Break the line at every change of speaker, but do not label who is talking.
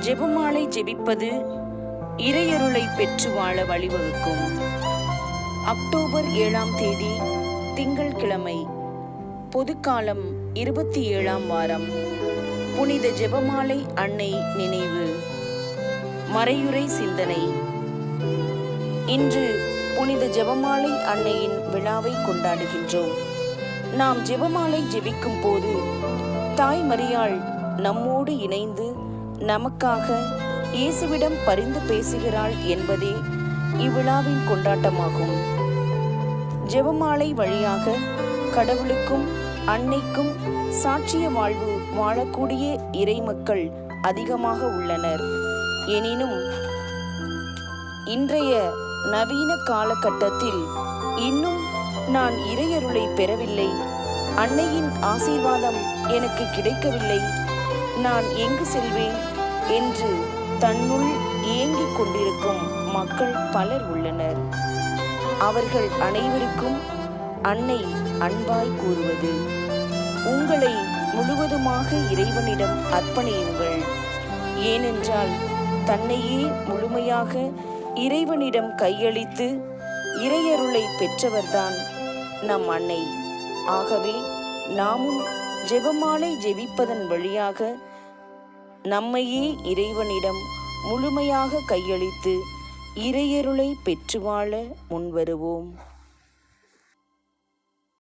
ஜெபமாலை ஜெபிப்பது இறையருளை பெற்று வாழ வழிவகுக்கும். அக்டோபர் 7ஆம் தேதி திங்கட்கிழமை, பொதுக்காலம் 27ஆம் வாரம். புனித ஜெபமாலை அன்னை நினைவு. மறையுரை சிந்தனை. இன்று புனித ஜெபமாலை அன்னையின் விழாவை கொண்டாடுகின்றோம். நாம் ஜெபமாலை ஜெபிக்கும் போது தாய் மரியாள் நம்மோடு இணைந்து நமக்காக இயேசுவிடம் பரிந்து பேசுகிறாள் என்பதே இவ்விழாவின் கொண்டாட்டமாகும். ஜெபமாலை வழியாக கடவுளுக்கும் அன்னைக்கும் சாட்சிய வாழ்வு வாழக்கூடிய இறைமக்கள் அதிகமாக உள்ளனர். எனினும் இன்றைய நவீன காலகட்டத்தில் இன்னும் நான் இறையருளை பெறவில்லை, அன்னையின் ஆசீர்வாதம் எனக்கு கிடைக்கவில்லை, நான் எங்கு செல்வேன் என்று தன்னுள் ஏங்கிக் கொண்டிருக்கும் மக்கள் பலர் உள்ளனர். அவர்கள் அனைவருக்கும் அன்னை அன்பாய் கூறுவது, உங்களை முழுவதுமாக இறைவனிடம் அர்ப்பணியுங்கள். ஏனென்றால் தன்னையே முழுமையாக இறைவனிடம் கையளித்து இறையருளை பெற்றவர்தான் நம் அன்னை. ஆகவே நாமும் ஜெபமாலை ஜெபிப்பதன் வழியாக நம்மையே இறைவனிடம் முழுமையாக கையளித்து இறையருளை பெற்று வாழ முன்வருவோம்.